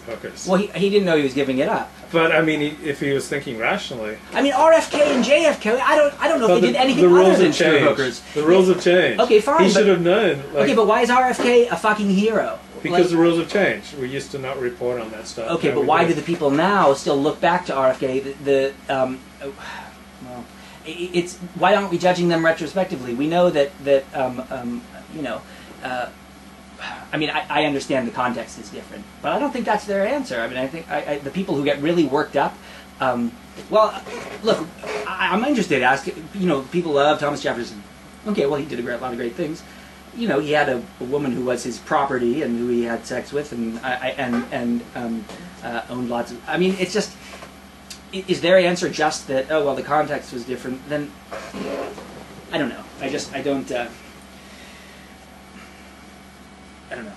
hookers. Well, he didn't know he was giving it up. But I mean, if he was thinking rationally. I mean, RFK and JFK. I don't know if they did anything other than screw hookers. The rules have changed. Okay, fine. He should have known. Like, okay, but why is RFK a fucking hero? Because the rules have changed. We used to not report on that stuff. Okay, but why do the people now still look back to RFK? Well, it's why aren't we judging them retrospectively? We know that you know. I mean, I understand the context is different, but I don't think that's their answer. I mean, I think the people who get really worked up. Well, look, I'm interested. You know, people love Thomas Jefferson. Okay, well, he did a lot of great things. You know, he had a woman who was his property and who he had sex with, and owned lots of. I mean, it's just. Is their answer just that? Oh well, the context was different. Then I don't know. I don't. I don't know.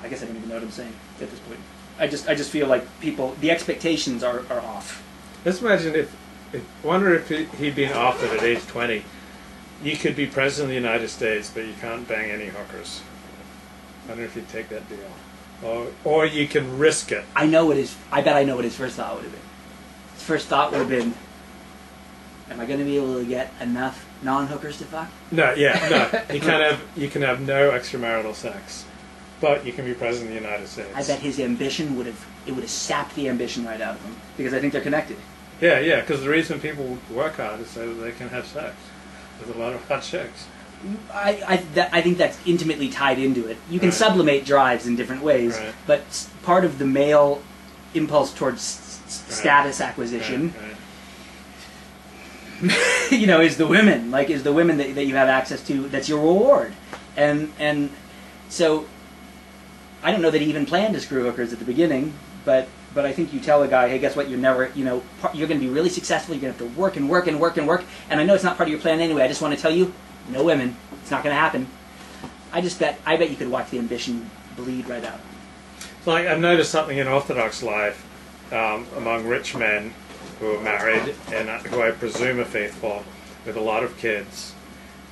I guess I don't even know what I'm saying at this point. I just feel like the expectations are off. Let's imagine wonder if he'd been offered at age 20, you could be president of the United States, but you can't bang any hookers. I wonder if he'd take that deal. Or you can risk it. I bet I know what his first thought would have been. His first thought would have been, am I going to be able to get enough non-hookers to fuck? No, yeah, no. You can have no extramarital sex. But you can be president of the United States. I bet his ambition would have sapped the ambition right out of him, because I think they're connected. Yeah, because the reason people work hard is so that they can have sex. There's a lot of hot chicks. I think that's intimately tied into it. You can sublimate drives in different ways, but part of the male impulse towards status acquisition, you know, is the women. Like, is the women that you have access to. That's your reward, and so. I don't know that he even planned to screw hookers at the beginning, but I think you tell a guy, hey, guess what? You're never, you know, you're going to be really successful. You're going to have to work and work and work and work. And I know it's not part of your plan anyway. I just want to tell you, no women. It's not going to happen. I bet you could watch the ambition bleed right out. So I've noticed something in Orthodox life among rich men who are married and who I presume are faithful with a lot of kids,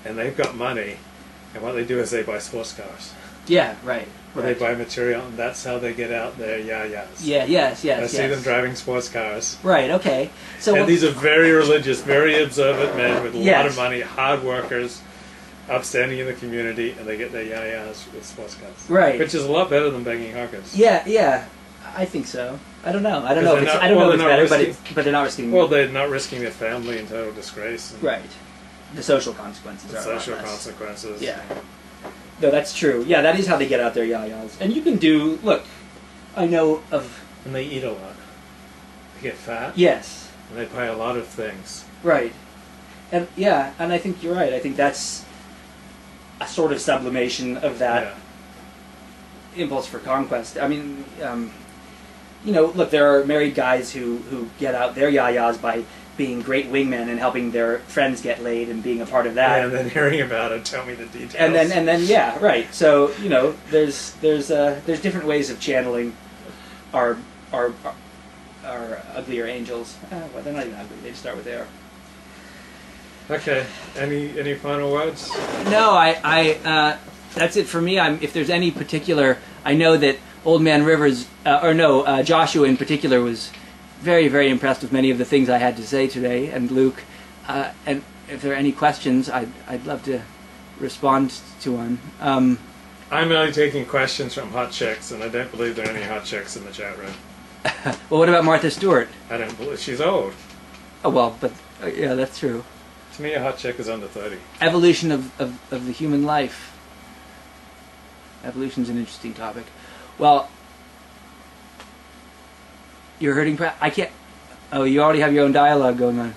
and they've got money, and what they do is they buy sports cars. Yeah, right. Or they buy material, and that's how they get out their yayas. Yeah, yes. I see them driving sports cars. Right, okay. And these are very religious, very observant men with a lot of money, hard workers, upstanding in the community, and they get their yayas with sports cars. Right. Which is a lot better than banging hookers. Yeah. I think so. I don't know if it's better, but they're not risking. Well, they're not risking their family in total disgrace. Right. The social consequences are social consequences. Yeah. No, that's true. Yeah, that is how they get out their yayas. And you can do, look, I know of... And they eat a lot. They get fat. Yes. And they buy a lot of things. Right. And yeah, and I think you're right. I think that's a sort of sublimation of that impulse for conquest. I mean, you know, look, there are married guys who get out their yayas by being great wingmen and helping their friends get laid and being a part of that. Yeah, and then hearing about it, tell me the details. And then yeah, right. So, you know, there's different ways of channeling our uglier angels. Well, they're not even ugly. They just start with air. Okay. Any final words? No, I that's it for me. If there's any particular, I know that Old Man Rivers, Joshua in particular was very, very impressed with many of the things I had to say today, and Luke. And if there are any questions, I'd love to respond to one. I'm only taking questions from hot chicks, and I don't believe there are any hot chicks in the chat room. Well, what about Martha Stewart? I don't believe she's old. Oh well, but yeah, that's true. To me, a hot chick is under 30. Evolution of the human life. Evolution's an interesting topic. Well, you're hurting. I can't. Oh, you already have your own dialogue going on.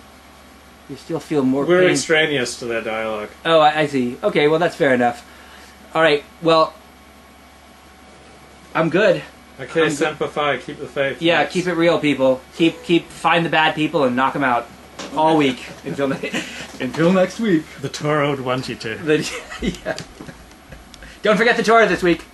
You still feel more. We're pain. extraneous to their dialogue. Oh, I see. Okay, well that's fair enough. All right. Well, I'm good. Okay, Semper Fi, keep the faith. Yeah, yes. Keep it real, people. Find the bad people and knock them out all week until next week. The Torah would want you to. Yeah. Don't forget the Torah this week.